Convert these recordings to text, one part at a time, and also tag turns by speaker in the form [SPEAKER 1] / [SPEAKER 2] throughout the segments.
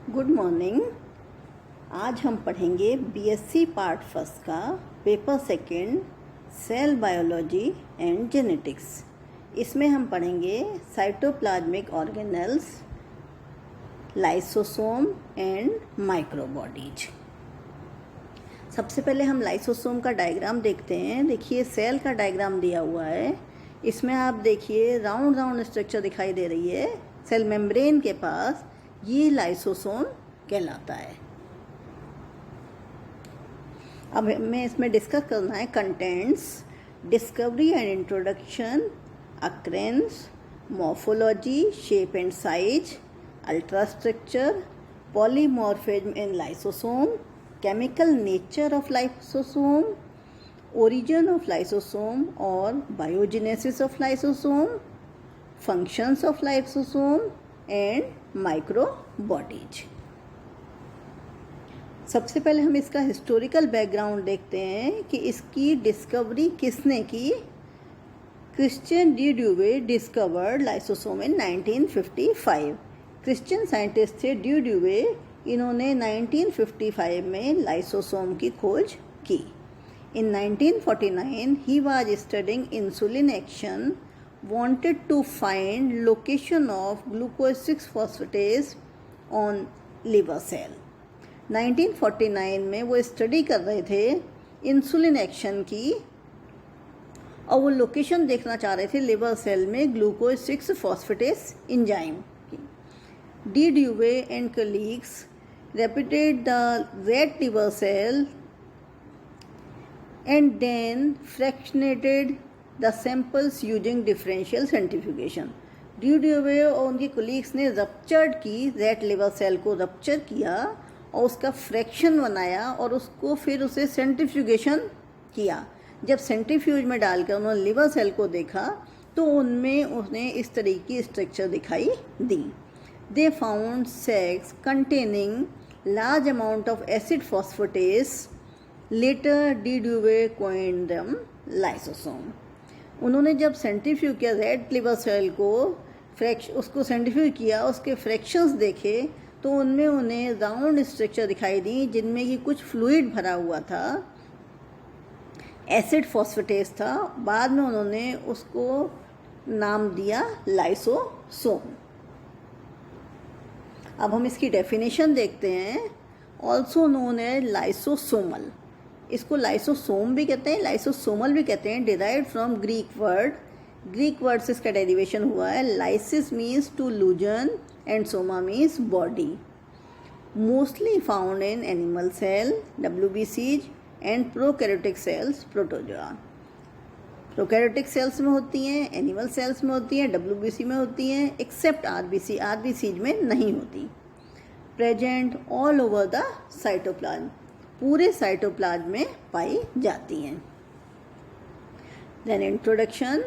[SPEAKER 1] Good morning. आज हम पढ़ेंगे बीएससी पार्ट फर्स्ट का paper second cell biology and genetics. इसमें हम पढ़ेंगे cytoplasmic organelles, lysosome and microbodies. सबसे पहले हम लाइसोसोम का डायग्राम देखते हैं। देखिए सेल का डायग्राम दिया हुआ है। इसमें आप देखिए राउंड स्ट्रक्चर दिखाई दे रही है। सेल मेम्ब्रेन के पास ये लाइसोसोम कहलाता है। अब हमें इसमें डिस्कस करना है contents, discovery and introduction, occurrence, morphology, shape and size, ultrastructure, polymorphism in lysosome, chemical nature of lysosome, origin of lysosome or biogenesis of lysosome, functions of lysosome and microbodies। सबसे पहले हम इसका हिस्टोरिकल बैकग्राउंड देखते हैं कि इसकी discovery किसने की। क्रिश्चियन डी ड्यूवे डिस्कवर्ड लाइसोसोम इन 1955। क्रिश्चियन साइंटिस्ट थे डी ड्यूवे। इन्होंने 1955 में लाइसोसोम की खोज की। In 1949, he was studying insulin action, wanted to find location of glucose 6-phosphatase on liver cell। 1949 में वो स्टडी कर रहे थे इंसुलिन एक्शन की और वो लोकेशन देखना चाह रहे थे लिवर सेल में ग्लूकोज 6-phosphatase एंजाइम की। De Duve and colleagues repeated the rat liver cell and then fractionated the samples using differential centrifugation। De Duve और उनके कोलीग्स ने रप्चर्ड की रैट लिवर सेल को रप्चर किया और उसका फ्रैक्शन बनाया और उसको फिर उसे सेंट्रीफ्यूगेशन किया। जब सेंट्रीफ्यूज में डालकर उन्होंने लिवर सेल को देखा तो उनमें उसने इस तरीके की स्ट्रक्चर दिखाई दी। They found cells containing large amount of acid phosphatase. Later de Duve coined them lysosome. उन्होंने जब सेंट्रीफ्यूज किया रेड लिवर सेल को उसको सेंट्रीफ्यूज किया, उसके फ्रैक्शंस देखे तो उनमें उन्हें राउंड स्ट्रक्चर दिखाई दी जिनमें कि कुछ फ्लूइड भरा हुआ था, एसिड फॉस्फेटेस था। बाद में उन्होंने उसको नाम दिया लाइसोसोम। अब हम इसकी डेफिनेशन देखते हैं। Also known as lysosomal. इसको लाइसोसोम भी कहते हैं, लाइसोसोमल भी कहते हैं। डिराइव्ड फ्रॉम ग्रीक वर्ड से इसका डेरिवेशन हुआ है। Lysis means to loosen and soma means body. Mostly found in animal cell WBCs and prokaryotic cells protozoa. Prokaryotic cells में होती हैं, एनिमल सेल्स में होती हैं, WBC में होती हैं, एक्सेप्ट RBCs में नहीं होती। Present all over the cytoplasm, पूरे साइटोप्लाज्म में पाई जाती हैं। Then introduction.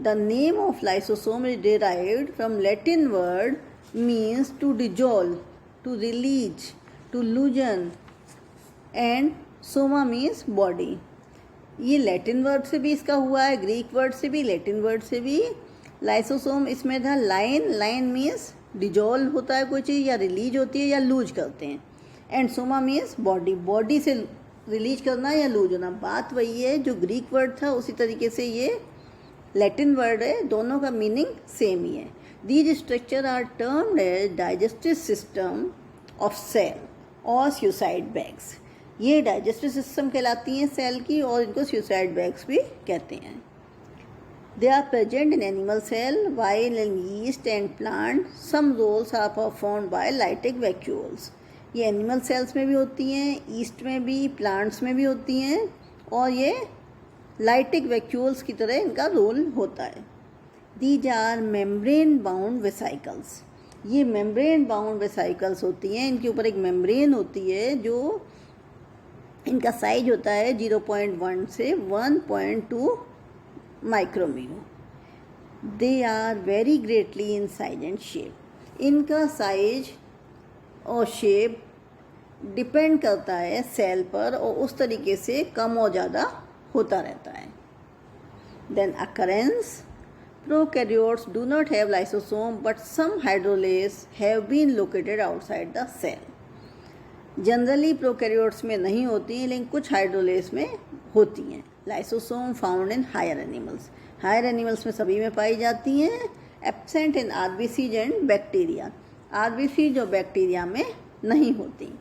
[SPEAKER 1] The name of lysosome is derived from Latin word means to dissolve, to release, to loosen and soma means body. ये लैटिन वर्ड से भी इसका हुआ है, ग्रीक वर्ड से भी, लैटिन वर्ड से भी। लाइसोसोम इसमें था लाइन मीन्स डिजोल्व होता है कोई चीज़, या रिलीज होती है या लूज करते हैं। एंड सोमा मीन्स बॉडी से रिलीज करना या लूज होना। बात वही है जो ग्रीक वर्ड था, उसी तरीके से ये लैटिन वर्ड है, दोनों का मीनिंग सेम ही है। These structure are termed as digestive system of cell और सुसाइड बैग्स। ये डाइजेस्टिव सिस्टम कहलाती हैं सेल की और इनको सुसाइड बैग्स भी कहते हैं। They are present in animal cell, while in yeast and plant, some roles are performed by lytic vacuoles। ये एनिमल सेल्स में भी होती हैं, ईस्ट में भी, प्लांट्स में भी होती हैं और ये लाइटिक वैक्यूल्स की तरह इनका रोल होता है। These are membrane bound vesicles। ये membrane bound vesicles होती हैं, इनके ऊपर एक मेम्ब्रेन होती है जो इनका साइज होता है 0.1 से 1.2 micrometre. They are very greatly in size and shape. इनका साइज और शेप डिपेंड करता है सेल पर और उस तरीके से कम और ज़्यादा होता रहता है। Then occurrence. Prokaryotes do not have lysosome, but some hydrolase have been located outside the cell. Generally prokaryotes में नहीं होती हैं, लेकिन कुछ हाइड्रोलेस में होती हैं. Lysosome found in higher animals. Higher animals में सभी में पाई जाती हैं. Absent in RBCs and bacteria. RBCs और बैक्टीरिया में नहीं होती.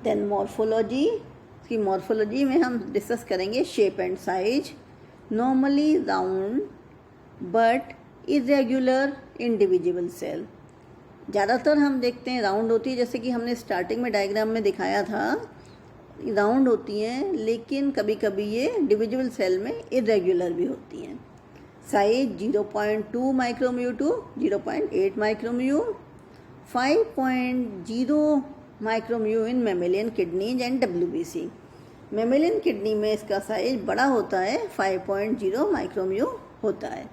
[SPEAKER 1] Then morphology. की मॉर्फोलॉजी में हम डिस्कस करेंगे shape and size. Normally round but irregular individual cell. ज़्यादातर हम देखते हैं राउंड होती है, जैसे कि हमने स्टार्टिंग में डायग्राम में दिखाया था, राउंड होती हैं, लेकिन कभी कभी ये इंडिविजुअल सेल में इरेग्युलर भी होती हैं. Size 0.2 micromu to 0.8 micromu. 5.0 micromu in mammalian kidneys and WBC. Mammalian kidney में इसका साइज बड़ा होता है, 5.0 माइक्रोम्यू होता है.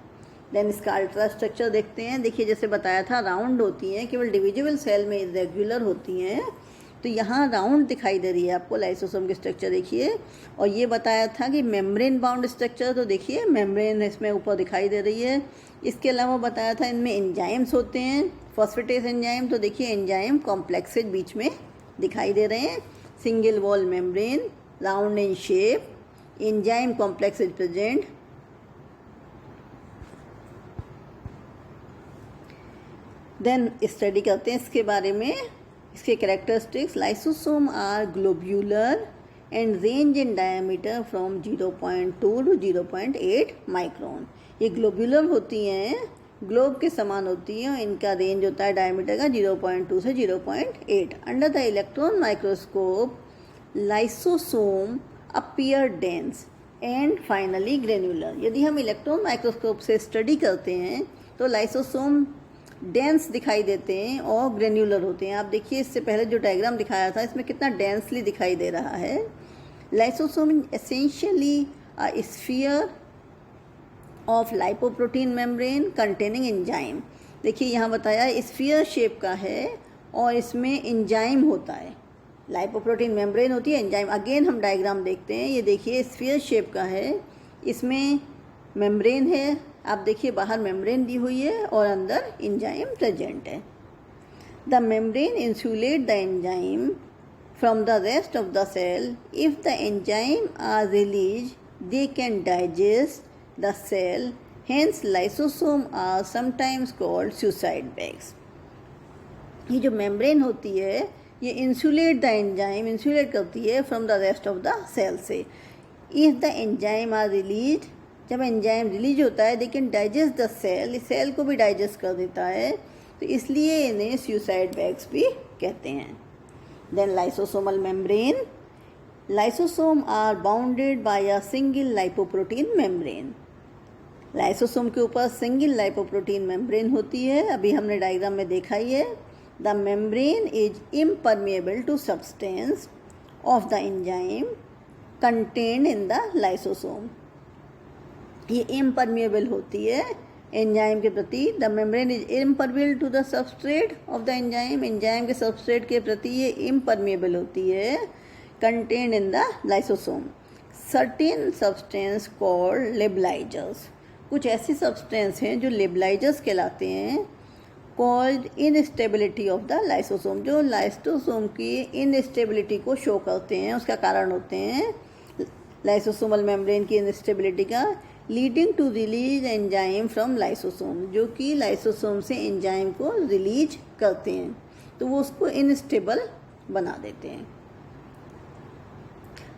[SPEAKER 1] देन इसका अल्ट्रा स्ट्रक्चर देखते हैं. देखिए जैसे बताया था राउंड होती हैं, केवल इंडिविजुअल सेल में इरेग्युलर होती हैं. तो यहाँ राउंड दिखाई दे रही है आपको. लाइसोसोम की स्ट्रक्चर देखिए. और ये बताया था कि मेम्ब्रेन बाउंड स्ट्रक्चर, तो देखिए मेम्ब्रेन इसमें ऊपर दिखाई दे रही है. इसके अलावा बताया था इनमें एंजाइम्स होते हैं, फॉस्फेटेस एंजाइम. तो देखिए एंजाइम कॉम्प्लेक्सेज बीच में दिखाई दे रहे हैं. Single wall membrane, round in shape, enzyme complex is present. Then study करते हैं इसके बारे में, इसके characteristics. Lysosome are globular and range in diameter from 0.2 to 0.8 micron. ये ग्लोब्यूलर होती हैं, ग्लोब के समान होती हैं. इनका रेंज होता है डायमीटर का 0.2 से 0.8. Under the electron microscope lysosome appear dense and finally granular. यदि हम इलेक्ट्रॉन माइक्रोस्कोप से स्टडी करते हैं तो लाइसोसोम डेंस दिखाई देते हैं और ग्रेन्युलर होते हैं. आप देखिए इससे पहले जो डायग्राम दिखाया था इसमें कितना डेंसली दिखाई दे रहा है. Lysosome essentially a sphere of lipoprotein membrane containing enzyme. देखिए यहाँ बताया स्फीयर शेप का है और इसमें एंजाइम होता है. लाइपोप्रोटीन मेम्ब्रेन होती है, एंजाइम. अगेन हम डायग्राम देखते हैं. ये देखिए स्फीयर शेप का है, इसमें मेम्ब्रेन है. आप देखिए बाहर मेम्ब्रेन दी हुई है और अंदर एंजाइम प्रेजेंट है. The membrane insulate the enzyme from the rest of the cell. If the enzyme are release they can digest the cell. Hence lysosome are sometimes called suicide bags. ये जो membrane होती है ये insulate the enzyme, insulate करती है from the rest of the cell से. If the enzyme are release, जब enzyme release होता है, लेकिन डाइजेस्ट द सेल, इस सेल को भी डाइजेस्ट कर देता है, तो इसलिए इन्हें सुसाइड बैग्स भी कहते हैं. Then lysosomal membrane. Lysosome are bounded by a single lipoprotein membrane. Lysosome के ऊपर सिंगल लाइपोप्रोटीन मेम्ब्रेन होती है. अभी हमने डायग्राम में देखा ही है. The membrane is impermeable to substance of the enzyme contained in the lysosome. ये इम्परमिएबल होती है एंजाइम के प्रति. The membrane is impermeable to the substrate of the enzyme. Enzyme के सबस्ट्रेट के प्रति ये इम्परमिएबल होती है. Contained in the lysosome. Certain substance called labilizers. कुछ ऐसी सब्सटेंस हैं जो लेबलाइजर्स कहलाते हैं. Called instability of the lysosome, जो लाइसोसोम की इनस्टेबिलिटी को शो करते हैं, उसका कारण होते हैं लाइसोसोमल मेम्ब्रेन की इनस्टेबिलिटी का. Leading to release enzyme from lysosome, जो कि लाइसोसोम से एंजाइम को रिलीज करते हैं, तो वो उसको इनस्टेबल बना देते हैं.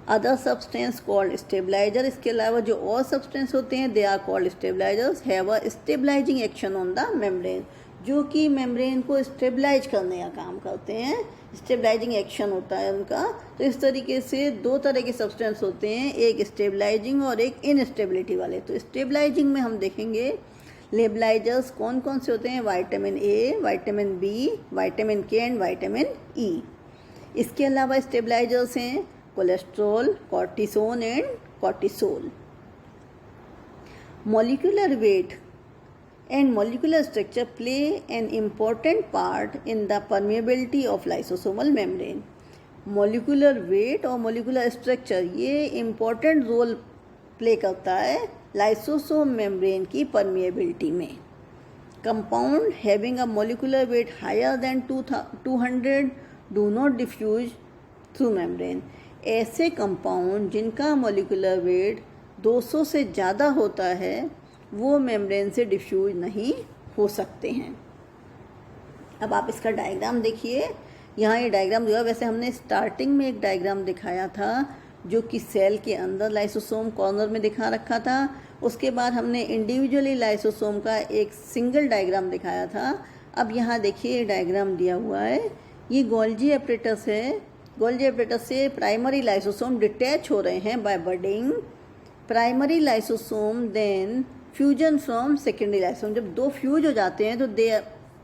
[SPEAKER 1] Other substance called stabiliser. इसके अलावा जो और सब्सटेंस होते हैं they are called stabilisers. Have a stabilising action on the membrane, जो कि मेम्ब्रेन को स्टेबलाइज करने का काम करते हैं. स्टेबलाइजिंग एक्शन होता है उनका. तो इस तरीके से दो तरह के सब्सटेंस होते हैं, एक स्टेबलाइजिंग और एक इनस्टेबिलिटी वाले. तो स्टेबलाइजिंग में हम देखेंगे लेबलाइजर्स कौन कौन से होते हैं. Vitamin A, vitamin B, vitamin K and vitamin E. इसके अलावा स्टेबलाइजर्स हैं cholesterol, cortisone and cortisol. Molecular weight and molecular structure play an important part in the permeability of lysosomal membrane. molecular weight और molecular structure ये important role play करता है lysosome membrane की permeability में। Compound having a molecular weight higher than 200 do not diffuse through membrane. ऐसे compound जिनका molecular weight 200 से ज़्यादा होता है वो मेम्ब्रेन से डिफ्यूज नहीं हो सकते हैं। अब आप इसका डायग्राम देखिए। यहाँ ये डायग्राम जो है, वैसे हमने स्टार्टिंग में एक डायग्राम दिखाया था जो कि सेल के अंदर लाइसोसोम कॉर्नर में दिखा रखा था। उसके बाद हमने इंडिविजुअली लाइसोसोम का एक सिंगल डायग्राम दिखाया था। अब यहाँ देखिए डायग्राम दिया हुआ है, ये गोल्जी एपरेटस है। गोल्जी एपरेटस से प्राइमरी लाइसोसोम डिटैच हो रहे हैं by budding primary lysosome, then fusion from secondary lysosome. जब दो फ्यूज हो जाते हैं तो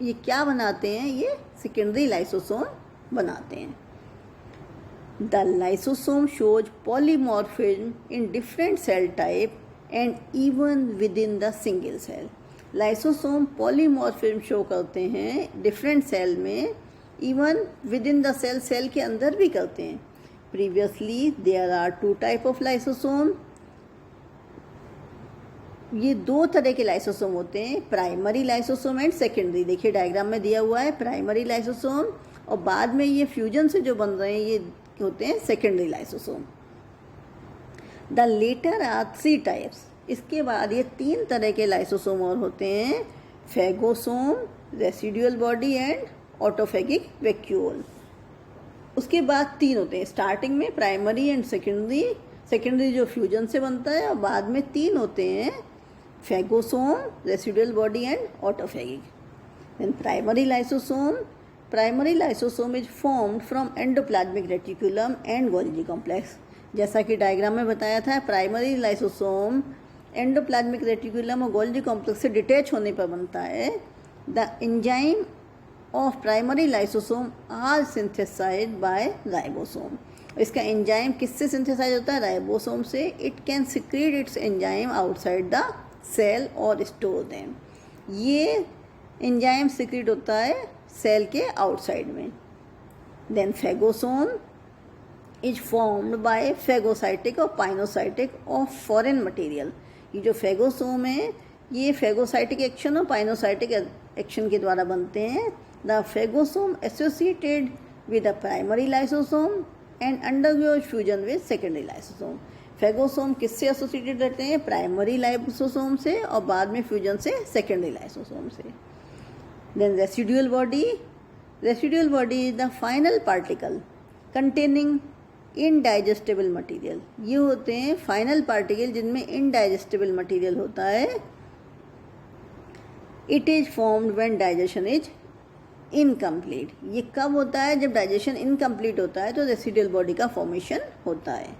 [SPEAKER 1] ये क्या बनाते हैं, ये सेकेंडरी लाइसोसोम बनाते हैं। The lysosome shows polymorphism in different cell type and even within the single cell. Lysosome polymorphism show करते हैं डिफरेंट सेल में, even within the cell, cell के अंदर भी करते हैं। Previously there are 2 type of lysosome. ये 2 तरह के लाइसोसोम होते हैं, प्राइमरी लाइसोसोम एंड सेकेंडरी। देखिए डायग्राम में दिया हुआ है प्राइमरी लाइसोसोम, और बाद में ये फ्यूजन से जो बन रहे हैं ये होते हैं secondary lysosome. The latter are 3 types. इसके बाद ये 3 तरह के लाइसोसोम और होते हैं, phagosome, residual body and autophagic vacuole. उसके बाद 3 होते हैं, स्टार्टिंग में प्राइमरी एंड सेकेंडरी। सेकेंडरी जो फ्यूजन से बनता है, और बाद में 3 होते हैं, phagosome, residual body and autophagic. Then primary lysosome. Primary lysosome is formed from endoplasmic reticulum and Golgi complex. जैसा कि डायग्राम में बताया था, प्राइमरी लाइसोसोम एंडोप्लाज्मिक रेटिकुलम और गोल्जी कॉम्प्लेक्स से डिटैच होने पर बनता है। The enzyme of primary lysosome are synthesised by ribosome. इसका एंजाइम किससे सिंथेसाइज होता है, राइबोसोम से। It can secrete its enzyme outside the cell और स्टोर देम। ये एंजाइम सिक्रीट होता है सेल के आउटसाइड में। Then phagosome is formed by phagocytic और पाइनोसाइटिक ऑफ फॉरेन मटेरियल। ये जो फेगोसोम है ये फेगोसाइटिक एक्शन और पाइनोसाइटिक एक्शन के द्वारा बनते हैं। The phagosome associated with the primary lysosome and undergoes fusion with secondary lysosome. Phagosome किससे एसोसिएटेड रहते हैं, प्राइमरी लाइसोसोम से, और बाद में फ्यूजन से सेकेंडरी लाइसोसोम से। Then residual body. Residual body is the final particle containing indigestible material. ये होते हैं फाइनल पार्टिकल जिनमें इनडाइजेस्टेबल मटेरियल होता है। It is formed when digestion is incomplete. ये कब होता है, जब डाइजेशन इनकम्प्लीट होता है तो रेसिडुअल बॉडी का फॉर्मेशन होता है।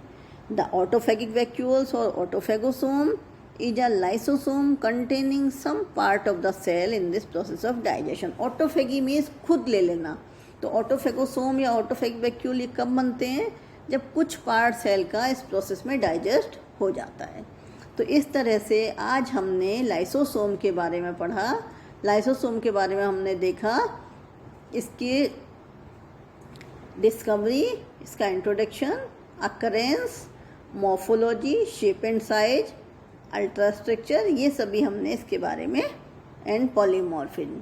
[SPEAKER 1] द ऑटोफेगिक वैक्यूल्स और autophagosome is a lysosome containing some part of the cell in this process of digestion. Autophagy means खुद ले लेना। तो ऑटोफेगोसोम या ऑटोफेगिक वैक्यूल ये कब बनते हैं, जब कुछ पार्ट सेल का इस प्रोसेस में डाइजेस्ट हो जाता है। तो इस तरह से आज हमने लाइसोसोम के बारे में पढ़ा। लाइसोसोम के बारे में हमने देखा इसकी डिस्कवरी, इसका introduction, occurrence, morphology, shape and size, ultrastructure, ये सभी हमने इसके बारे में, एंड पॉलीमॉर्फिज्म।